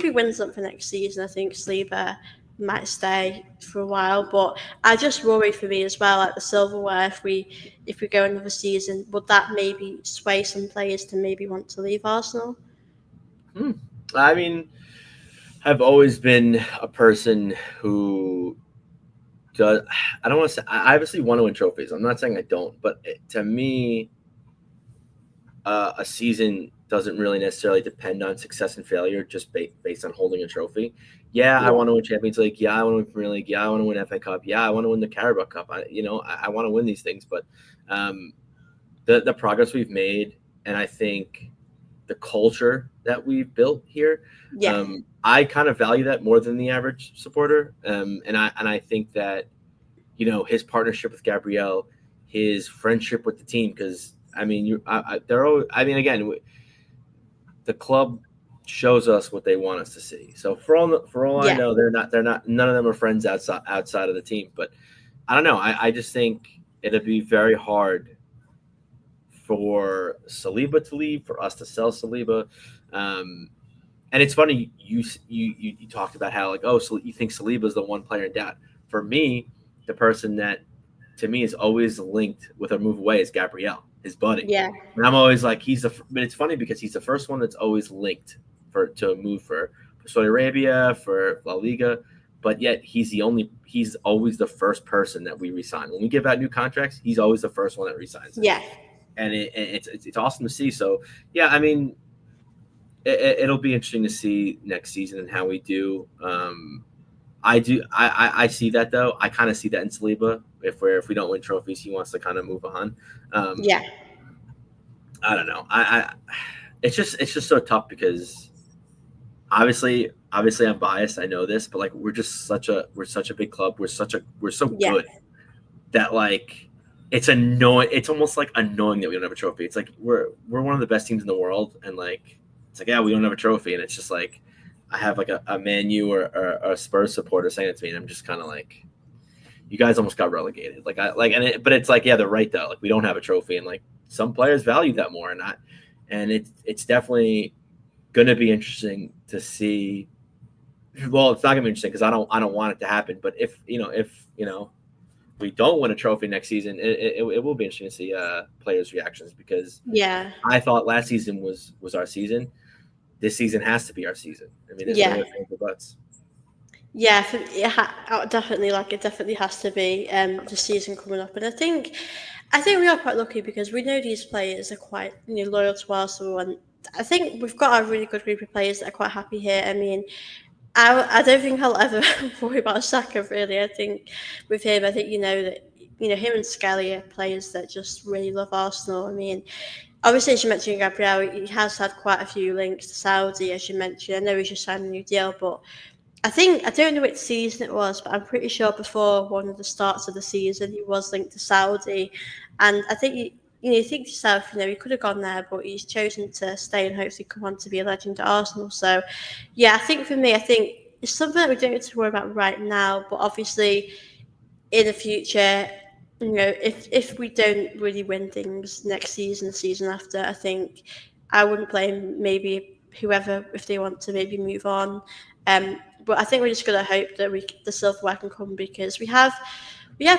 we win something next season, I think Saliba might stay for a while. But I just worry for me as well, like the silverware. If we go another season, would that maybe sway some players to maybe want to leave Arsenal? Hmm. I mean, I've always been a person who does. I don't want to say. I obviously want to win trophies. I'm not saying I don't, but to me, a season doesn't really necessarily depend on success and failure just based on holding a trophy. Yeah, I Yeah, want to win Champions League. Yeah, I want to win Premier League. Yeah, I want to win FA Cup. Yeah, I want to win the Carabao Cup. I want to win these things, but um, the progress we've made, and I think the culture that we've built here, yeah, I kind of value that more than the average supporter. And I think that his partnership with Gabrielle, his friendship with the team, because I mean, they're always, I mean, again, the club shows us what they want us to see. So for all I yeah, know, they're not none of them are friends outside of the team. But I don't know. I just think it'd be very hard for Saliba to leave, for us to sell Saliba. Um, and it's funny you talked about how like so you think Saliba is the one player in doubt. For me, the person that to me is always linked with a move away is Gabriel, his buddy. yeah, And I'm always like but it's funny because he's the first one that's always linked to move for Saudi Arabia, for La Liga, but yet he's always the first person that we resign. When we give out new contracts, he's always the first one that resigns it. yeah, And it's awesome to see. So yeah, I mean, it'll be interesting to see next season and how we do. I do. I see that though. I kind of see that in Saliba. If we don't win trophies, he wants to kind of move on. Um, yeah, I don't know. It's just so tough because obviously I'm biased. I know this, but like we're such a big club. We're so yeah, good that like it's annoying. It's almost like annoying that we don't have a trophy. It's like we're one of the best teams in the world, and like it's like yeah we don't have a trophy, and it's just like I have like a Man U or a Spurs supporter saying it to me, and I'm just kind of like you guys almost got relegated. But it's like yeah they're right though. Like we don't have a trophy, and like some players value that more, and it's definitely going to be interesting to see well, it's not gonna be interesting because I don't want it to happen. But if we don't win a trophy next season, it will be interesting to see players' reactions because Yeah, I thought last season was our season. This season has to be our season. I mean, there's no yeah. ifs ands or buts. Yeah, definitely, like it definitely has to be the season coming up, and I think we are quite lucky because we know these players are quite loyal to Arsenal, and I think we've got a really good group of players that are quite happy here. I mean, I don't think I'll ever worry about Saka really. I think with him, I think that him and Skelly are players that just really love Arsenal. I mean, obviously, as you mentioned, Gabriel, he has had quite a few links to Saudi, as you mentioned. I know he's just signed a new deal, but I don't know which season it was, but I'm pretty sure before one of the starts of the season he was linked to Saudi, and I think you think to yourself, he could have gone there, but he's chosen to stay and hopefully come on to be a legend at Arsenal. So, yeah, I think for me, I think it's something that we don't need to worry about right now, but obviously in the future, if we don't really win things next season, the season after, I think I wouldn't blame maybe whoever if they want to maybe move on. But I think we're just gonna hope that the silverware can come because we have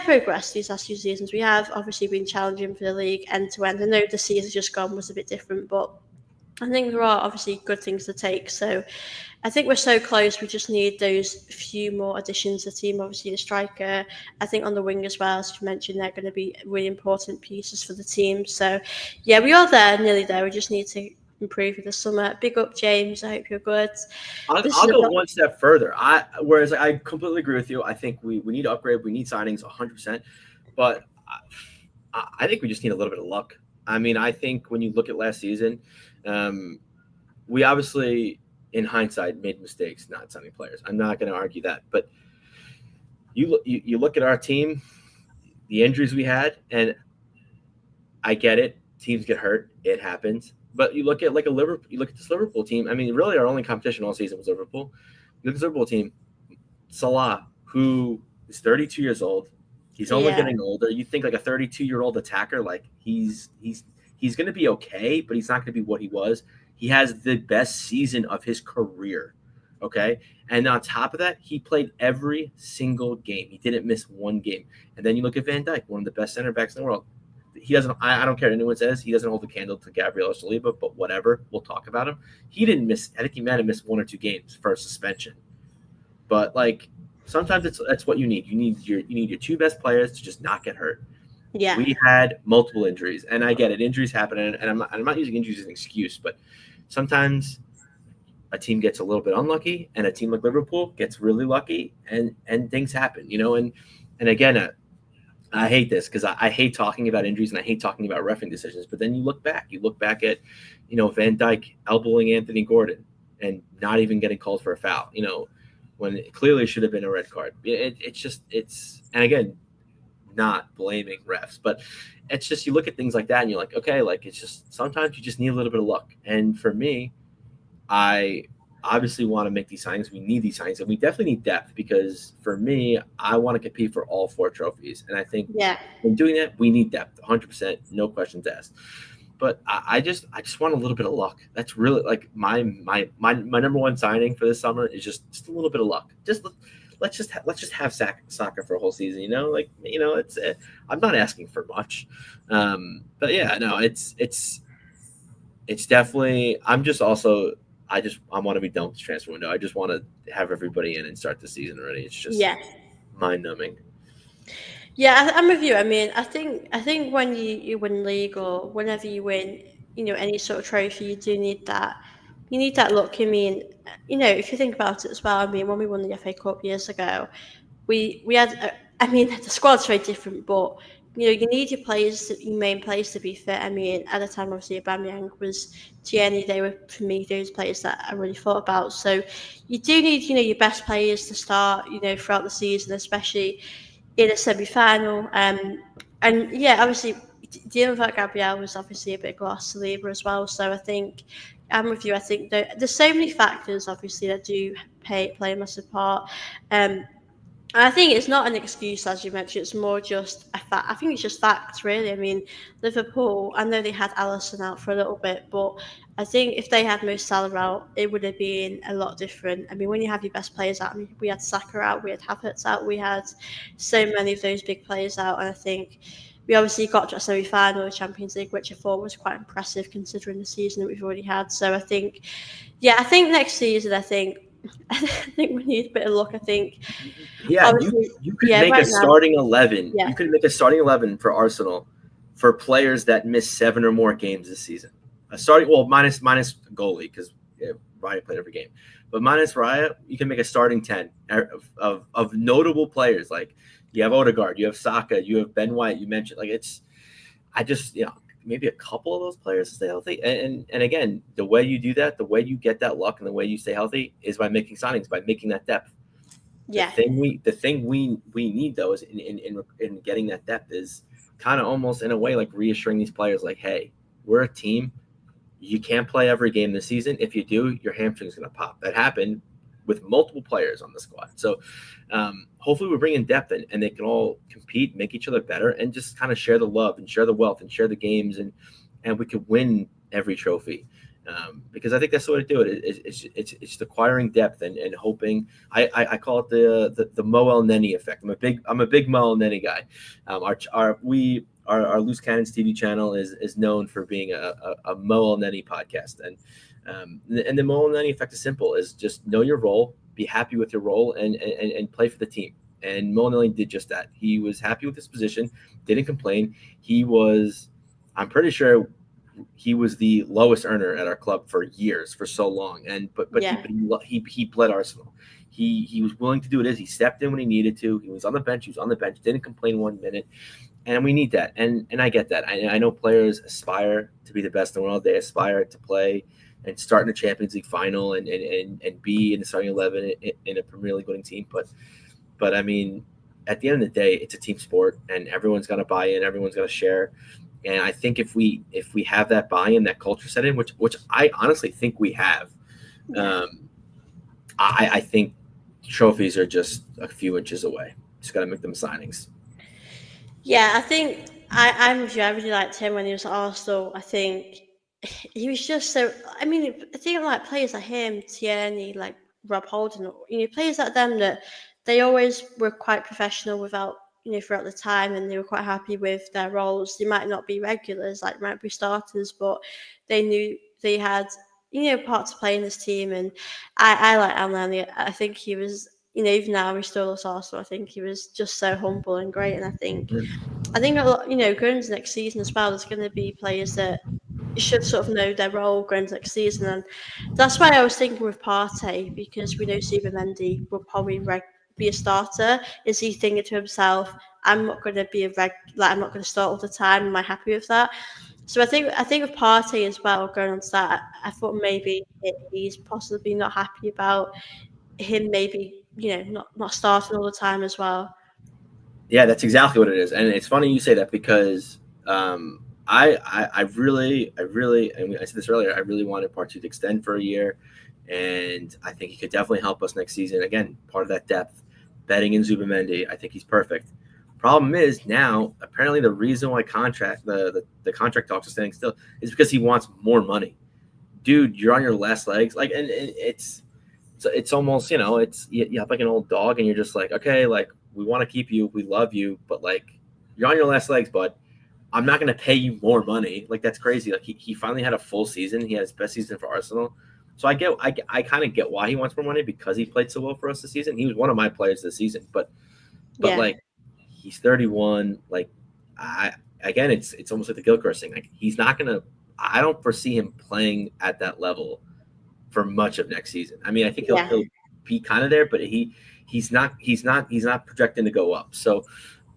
progressed these last few seasons. We have obviously been challenging for the league end to end. I know the season just gone was a bit different, but I think there are obviously good things to take. So I think we're so close. We just need those few more additions to the team. Obviously, the striker. I think on the wing as well, as you mentioned, they're going to be really important pieces for the team. So, yeah, we are there, nearly there. We just need to improve in the summer. Big up, James. I hope you're good. This I'll is go about one step further. Whereas I completely agree with you. I think we need to upgrade. We need signings 100%. But I think we just need a little bit of luck. I mean, I think when you look at last season, um, we obviously, in hindsight, made mistakes not signing players. I'm not going to argue that. But you look at our team, the injuries we had, and I get it. Teams get hurt. It happens. But you look at like a Liverpool. You look at this Liverpool team. I mean, really, our only competition all season was Liverpool. You look at the Liverpool team. Salah, who is 32 years old, he's only yeah, getting older. You think like a 32-year-old attacker, like he's going to be okay, but he's not going to be what he was. He has the best season of his career. Okay. And on top of that, he played every single game. He didn't miss one game. And then you look at Van Dijk, one of the best center backs in the world. He doesn't. I don't care what anyone says. He doesn't hold the candle to Gabriel Saliba, but whatever. We'll talk about him. He didn't miss. I think he might have missed one or two games for a suspension. But like sometimes that's what you need. You need your two best players to just not get hurt. yeah, We had multiple injuries, and I get it. Injuries happen, and I'm not using injuries as an excuse, but sometimes a team gets a little bit unlucky, and a team like Liverpool gets really lucky, and things happen, and again, I hate this because I hate talking about injuries and I hate talking about reffing decisions. But then you look back at, Van Dyke elbowing Anthony Gordon and not even getting called for a foul. When it clearly should have been a red card. And again, not blaming refs, but it's just you look at things like that and you're like, okay, like it's just sometimes you just need a little bit of luck. And for me, I obviously want to make these signings. We need these signings, and we definitely need depth because for me, I want to compete for all four trophies. And I think yeah, in doing that, we need depth, 100%, no questions asked. But I just want a little bit of luck. That's really like my number one signing for this summer is just a little bit of luck. Let's just have soccer for a whole season. It's I'm not asking for much, but yeah, no, it's definitely. I want to be done with the transfer window. I just want to have everybody in and start the season already. It's just yeah. mind numbing. Yeah, I'm with you. I mean, I think when you win league or whenever you win, any sort of trophy, you do need that. You need that luck. I mean, if you think about it as well. I mean, when we won the FA Cup years ago, we had. I mean, the squad's very different, but you need your players, your main players to be fit. I mean, at the time, obviously, Aubameyang was Tierney. They were for me those players that I really thought about. So you do need your best players to start throughout the season, especially in a semi-final. And yeah, obviously dealing with that Gabrielle was obviously a big loss to Libra as well. So I think I'm with you. I think there's so many factors obviously that do play a massive part. Um, And I think it's not an excuse, as you mentioned. It's more just a fact. I think it's just facts, really. I mean, Liverpool. I know they had Allison out for a little bit, but I think if they had Mo Salah out, it would have been a lot different. I mean, when you have your best players out, I mean, we had Saka out, we had Havertz out, we had so many of those big players out, and I think we obviously got to a semi-final of the Champions League, which I thought was quite impressive considering the season that we've already had. So I think, yeah, I think next season, I think. I think we need a bit of luck. I think Yeah, obviously, you could yeah, make a right now, starting 11. yeah, You could make a starting 11 for Arsenal for players that miss 7 or more games this season. A starting, well, minus goalie because Raya played every game, but minus Raya, you can make a starting 10 of notable players. Like you have Odegaard, you have Saka, you have Ben White. You mentioned like it's. I just maybe a couple of those players stay healthy, and again, the way you do that, the way you get that luck, and the way you stay healthy is by making signings, by making that depth. yeah, The thing we need though is in getting that depth is kind of almost in a way like reassuring these players like, hey, we're a team. You can't play every game this season. If you do, your hamstring's going to pop. That happened with multiple players on the squad. So hopefully we bring in depth and they can all compete, make each other better, and just kind of share the love and share the wealth and share the games, and we could win every trophy. Because I think that's the way to do it. It's acquiring depth and hoping. I call it the Mo El Neni effect. I'm a big Mo El Neni guy. Our Loose Cannons TV channel is known for being a Mo El Neni podcast, and the Mo El Neni effect is simple: is just know your role, be happy with your role, and play for the team. And Mo El Neni did just that. He was happy with his position, didn't complain. He was, I'm pretty sure he was the lowest earner at our club for years, for so long. And but yeah, he bled Arsenal. He was willing to do it. He stepped in when he needed to. He was on the bench. He was on the bench. Didn't complain 1 minute. And we need that. And I get that. I know players aspire to be the best in the world. They aspire to play and start in a Champions League final and be in the starting 11 in a Premier League winning team. But I mean, at the end of the day, it's a team sport, and everyone's got to buy in. Everyone's got to share. And I think if we have that buy-in, that culture set in, which I honestly think we have, yeah, um, I think trophies are just a few inches away. Just got to make them signings. yeah. I think I'm with you. I really liked him when he was at Arsenal. I think he was just so. I mean, I think like players like him, Tierney, like Rob Holding, players like them that they always were quite professional without throughout the time, and they were quite happy with their roles. They might not be regulars, like might be starters, but they knew they had part to play in this team. And I like Alan. I think he was. Even now we still loves Arsenal. I think he was just so humble and great, and I think a lot, going into next season as well, there's going to be players that should sort of know their role going into next season, and that's why I was thinking with Partey because we know Super Mendy will probably be a starter. Is he thinking to himself, "I'm not going to be I'm not going to start all the time. Am I happy with that?" So I think with Partey as well, going on to that, I thought maybe he's possibly not happy about him maybe not starting all the time as well. Yeah, that's exactly what it is. And it's funny you say that because I really, and I said this earlier, I really wanted part two to extend for a year. And I think he could definitely help us next season. Again, part of that depth, betting in Zubamendi, I think he's perfect. Problem is now, apparently the reason why the contract talks are standing still is because he wants more money. Dude, you're on your last legs. Like, and it's almost, it's you have like an old dog and you're just like, okay, like we want to keep you, we love you, but like you're on your last legs, bud. I'm not going to pay you more money. Like that's crazy. Like he finally had a full season. He had his best season for Arsenal. So I kind of get why he wants more money because he played so well for us this season. He was one of my players this season, but Yeah, like he's 31. Like I again, it's almost like the Gyokeras thing. Like he's not gonna. I don't foresee him playing at that level for much of next season. I mean, I think yeah, he'll be kind of there, but he's not projecting to go up. So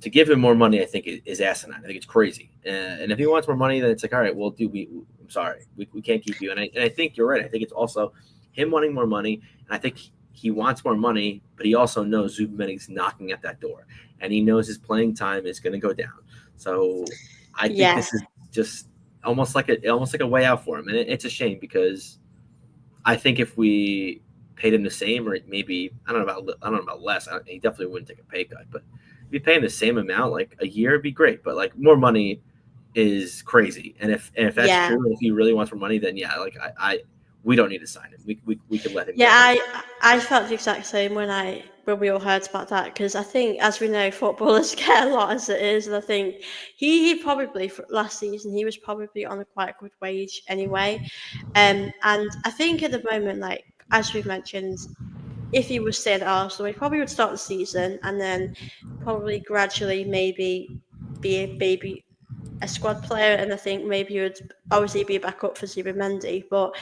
to give him more money, I think is asinine. I think it's crazy. And if he wants more money, then it's like, all right, well, dude, I'm sorry, we can't keep you. And I think you're right. I think it's also him wanting more money, and I think he wants more money, but he also knows Zubamendi's knocking at that door, and he knows his playing time is going to go down. So I think yeah. this is just almost like a way out for him, and it's a shame because I think if we paid him the same, or maybe I don't know about less. He definitely wouldn't take a pay cut, but if you pay him the same amount, like a year, it'd be great. But like more money is crazy, and if that's Yeah. true, and if he really wants more money, then yeah, like I we don't need to sign him. We could let him Yeah, go. I felt the exact same when we all heard about that because I think, as we know, footballers get a lot as it is, and I think he probably for last season he was probably on a quite good wage anyway, and I think at the moment, like as we've mentioned, if he was staying at Arsenal, he probably would start the season and then probably gradually maybe a squad player, and I think maybe he would obviously be a backup for Mendy, but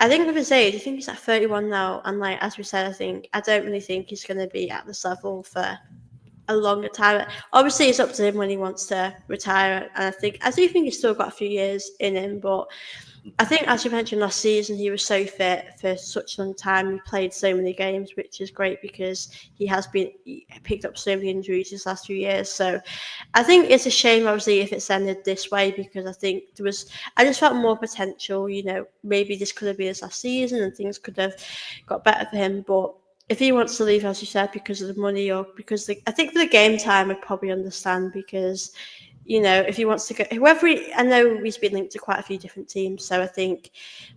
I think with his age, I think he's at 31 now, and like as we said, I don't really think he's going to be at this level for a longer time. Obviously, it's up to him when he wants to retire, and I do think he's still got a few years in him. But I think, as you mentioned last season, he was so fit for such a long time. He played so many games, which is great because he picked up so many injuries these last few years. So I think it's a shame, obviously, if it's ended this way because I just felt more potential. Maybe this could have been his last season and things could have got better for him. But if he wants to leave, as you said, because of the money or I think for the game time, I'd probably understand because, if he wants to go, I know he's been linked to quite a few different teams. So I think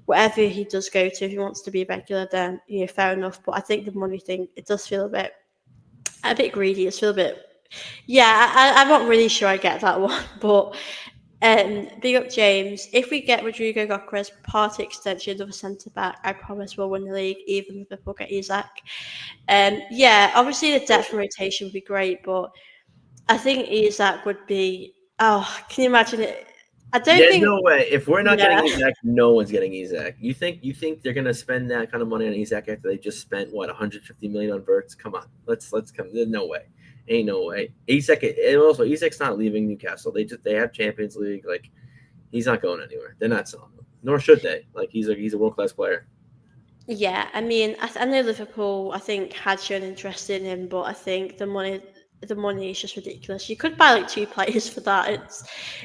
whatever he does go to, if he wants to be a regular, then, fair enough. But I think the money thing, it does feel a bit greedy. It's feel a bit yeah, I'm not really sure I get that one, but big up James. If we get Rodrigo Gyokeras party extension of a centre back, I promise we'll win the league, even if Liverpool get Isaac. Yeah, obviously the depth and rotation would be great, but I think Isaac would be. Oh, can you imagine it? I don't There's think. no way. If we're not getting Yeah, Isak, no one's getting Isak. You think they're gonna spend that kind of money on Isak after they just spent what 150 million on Verts? Come on, let's come. There's no way. Ain't no way. Isak and also Isak's not leaving Newcastle. They have Champions League. Like he's not going anywhere. They're not selling him. Nor should they. Like he's a world class player. yeah. I mean, I know Liverpool. I think had shown interest in him, but I think the money is just ridiculous. You could buy like two players for that. It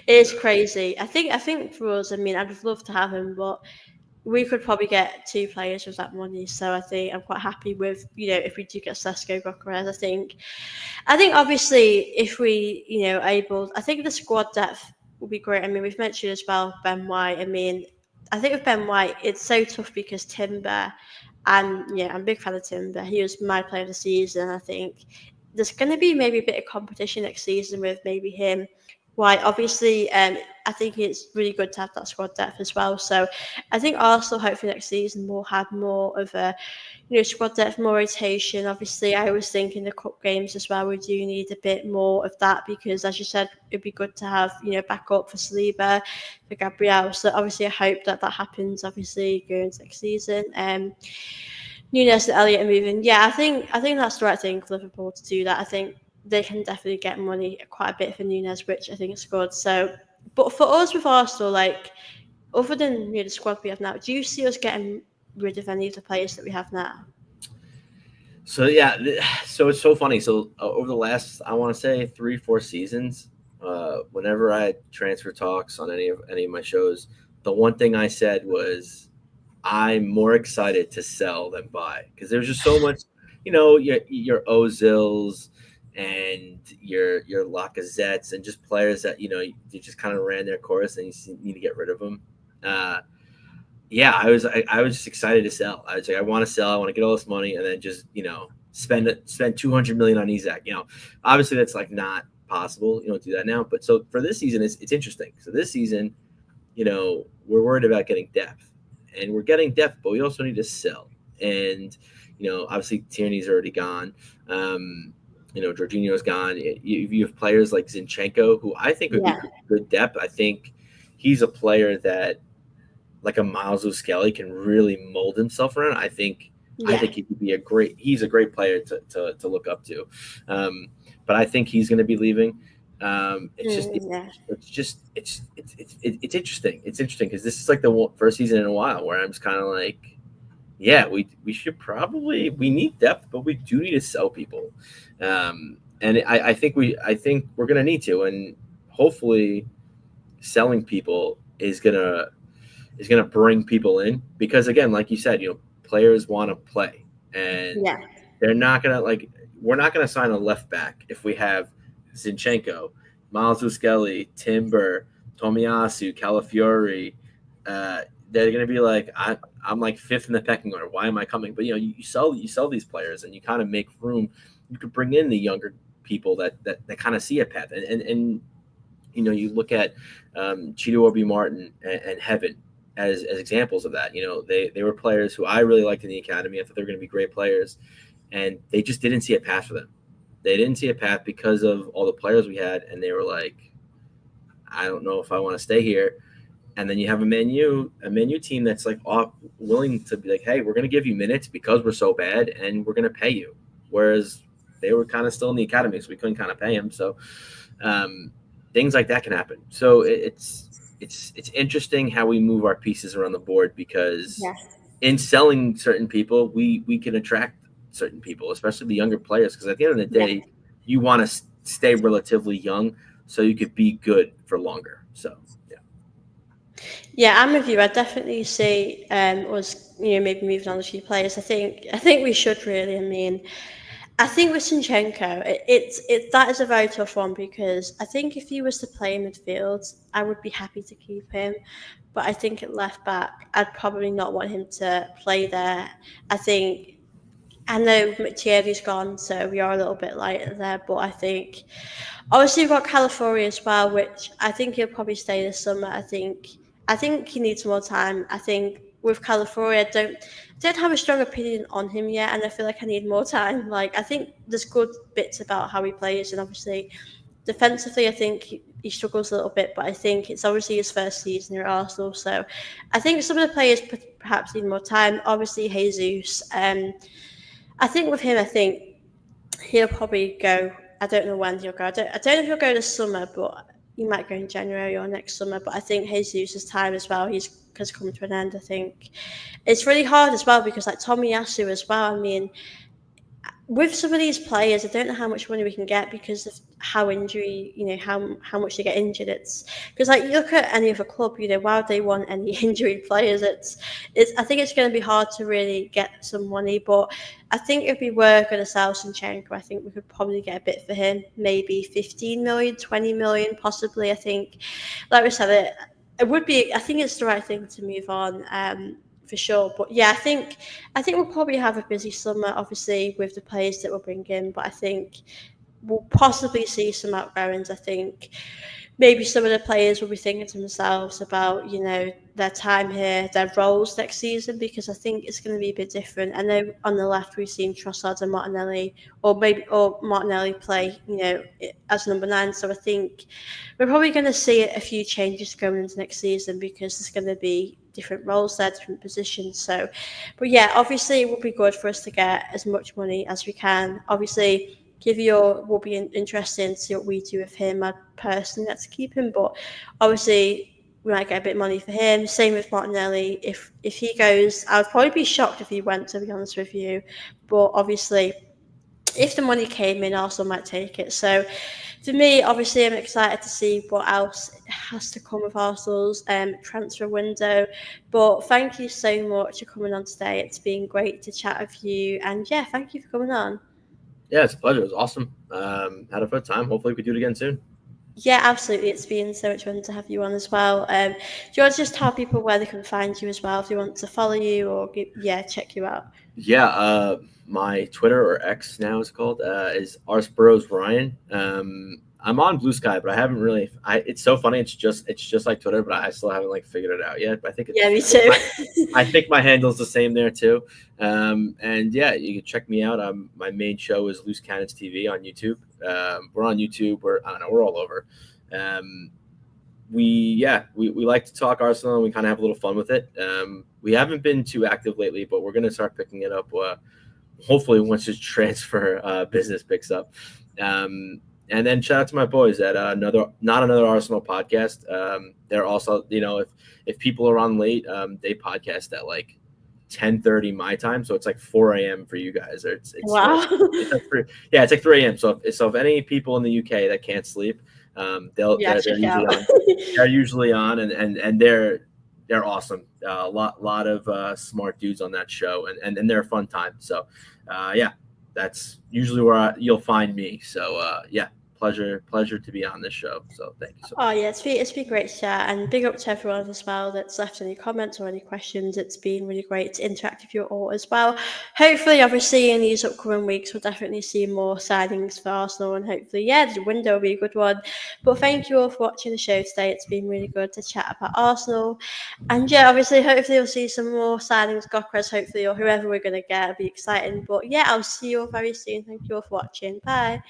is crazy. I think for us, I mean, I'd love to have him, but we could probably get two players with that money. So I think I'm quite happy with, if we do get Sesko Gyokeras. I think obviously if we, able, I think the squad depth will be great. I mean, we've mentioned as well Ben White. I mean, I think with Ben White, it's so tough because Timber, and yeah, I'm a big fan of Timber. He was my player of the season. I think there's going to be maybe a bit of competition next season with maybe him. White, obviously, I think it's really good to have that squad depth as well. So I think Arsenal hopefully next season will have more of a squad depth, more rotation. Obviously, I always think in the cup games as well, we do need a bit more of that because, as you said, it'd be good to have backup for Saliba, for Gabriel. So obviously, I hope that happens. Obviously, going into next season. Nunes and Elliott are moving. Yeah, I think that's the right thing for Liverpool to do that. I think they can definitely get money quite a bit for Nunes, which I think is good. So, but for us with Arsenal, like other than the squad we have now, do you see us getting rid of any of the players that we have now? So yeah, so it's so funny. So over the last, I want to say 3 4 seasons, whenever I had transfer talks on any of my shows, the one thing I said was I'm more excited to sell than buy because there's just so much, your Ozils and your Lacazettes and just players that you just kind of ran their course and you need to get rid of them. Uh, yeah, I was just excited to sell. I was like, I want to sell. I want to get all this money and then just spend 200 million on Isaac. Obviously that's like not possible. You don't do that now. But so for this season, it's interesting. So this season, we're worried about getting depth, and we're getting depth, but we also need to sell. And obviously Tierney's already gone. Jorginho's gone. You have players like Zinchenko, who I think would be Yeah, good depth. I think he's a player that like a Miles Skelly can really mold himself around. I yeah, think he could be he's a great player to look up to. But I think he's going to be leaving. yeah, It's just it's interesting. It's interesting because this is like the first season in a while where I'm just kind of like, yeah, we should probably we need depth, but we do need to sell people. And I think we're gonna need to, and hopefully selling people is gonna bring people in because again, like you said, players want to play. and Yeah, they're not gonna like. We're not gonna sign a left back if we have Zinchenko, Miles Skelly, Timber, Tomiyasu, Calafiori. Uh, they're gonna be like, I'm like fifth in the pecking order. Why am I coming? But you sell these players, and you kind of make room. You could bring in the younger people that kind of see a path, and you look at Cheeto Obi Martin and Heaven as examples of that. They were players who I really liked in the academy. I thought they were going to be great players, and they just didn't see a path for them. They didn't see a path because of all the players we had, and they were like, I don't know if I want to stay here. And then you have a menu team that's like willing to be like, hey, we're going to give you minutes because we're so bad, and we're going to pay you. Whereas they were kind of still in the academy, so we couldn't kind of pay them. So um, things like that can happen. So it's interesting how we move our pieces around the board because yeah, in selling certain people, we can attract certain people, especially the younger players. Because at the end of the yeah. day, you want to stay relatively young so you could be good for longer. So yeah, Yeah, I'm with you. I definitely see us, maybe moving on to a few players. I think we should really. I mean, I think with Sinchenko, that is a very tough one because I think if he was to play in midfield, I would be happy to keep him. But I think at left back, I'd probably not want him to play there. I think I know McTierry's gone, so we are a little bit lighter there. But I think obviously we've got California as well, which I think he'll probably stay this summer. I think he needs more time. I think with California, I don't have a strong opinion on him yet, and I feel like I need more time. Like I think there's good bits about how he plays, and obviously defensively, I think he struggles a little bit, but I think it's obviously his first season here at Arsenal, so I think some of the players perhaps need more time. Obviously, Jesus. I think with him, I think he'll probably go. I don't know when he'll go. I don't know if he'll go this summer, but he might go in January or next summer. But I think Jesus' time as well, has come to an end. I think it's really hard as well because like Tommy Yasu as well. I mean, with some of these players, I don't know how much money we can get because of how injury, how much they get injured. It's because like you look at any other club, why would they want any injured players? It's. I think it's going to be hard to really get some money, but I think if we were going to sell Sinchenko, I think we could probably get a bit for him, maybe 15 million, 20 million, possibly. I think, like we said, it would be. I think it's the right thing to move on. For sure. But yeah, I think we'll probably have a busy summer, obviously, with the players that we'll bring in. But I think we'll possibly see some outgoings. I think maybe some of the players will be thinking to themselves about, their time here, their roles next season, because I think it's going to be a bit different. I know on the left we've seen Trossard and Martinelli, or Martinelli play, as number 9. So I think we're probably going to see a few changes going into next season because there's going to be different roles there, different positions. So, but yeah, obviously it would be good for us to get as much money as we can. Obviously, will be interesting to see what we do with him. I'd personally like to keep him, but obviously we might get a bit of money for him. Same with Martinelli. If he goes, I would probably be shocked if he went. To be honest with you, but obviously if the money came in, Arsenal might take it. So for me, obviously, I'm excited to see what else has to come with Arsenal's transfer window. But thank you so much for coming on today. It's been great to chat with you. And yeah, thank you for coming on. yeah, it's a pleasure. It was awesome. Had a fun time. Hopefully, we could do it again soon. Yeah, absolutely. It's been so much fun to have you on as well. Do you want to just tell people where they can find you as well if they want to follow you or check you out? Yeah, my Twitter or X now is called is Arsburrows Ryan. I'm on Blue Sky, but I haven't really. It's so funny. It's just like Twitter, but I still haven't like figured it out yet. But I think Yeah, it's. me too. I think my handle's the same there too. And yeah, you can check me out. My main show is Loose Cannons TV on YouTube. We're on YouTube. I don't know. We're all over. Um, we like to talk Arsenal and we kind of have a little fun with it. We haven't been too active lately, but we're gonna start picking it up. Hopefully, once this transfer business picks up. And then shout out to my boys at not another Arsenal podcast. They're also, if people are on late, they podcast at like 10:30 my time, so it's like 4 a.m. for you guys. Or it's like Wow. it's like it's like 3 a.m. So if any people in the UK that can't sleep, Yeah, they're check it usually out. on. They're usually on, and they're they're awesome. Lot of smart dudes on that show, and they're a fun time. So, yeah, that's usually where you'll find me. So, yeah, pleasure to be on this show. So, thank you so Oh much. yeah, it's been great to chat, and big up to everyone as well that's left any comments or any questions. It's been really great to interact with you all as well. Hopefully, obviously, in these upcoming weeks, we'll definitely see more signings for Arsenal, and hopefully, yeah, the window will be a good one. But thank you all for watching the show today. It's been really good to chat about Arsenal, and yeah, obviously, hopefully, we'll see some more signings, Gyokeras, hopefully, or whoever we're gonna get. It'll be exciting. But yeah, I'll see you all very soon. Thank you all for watching. Bye.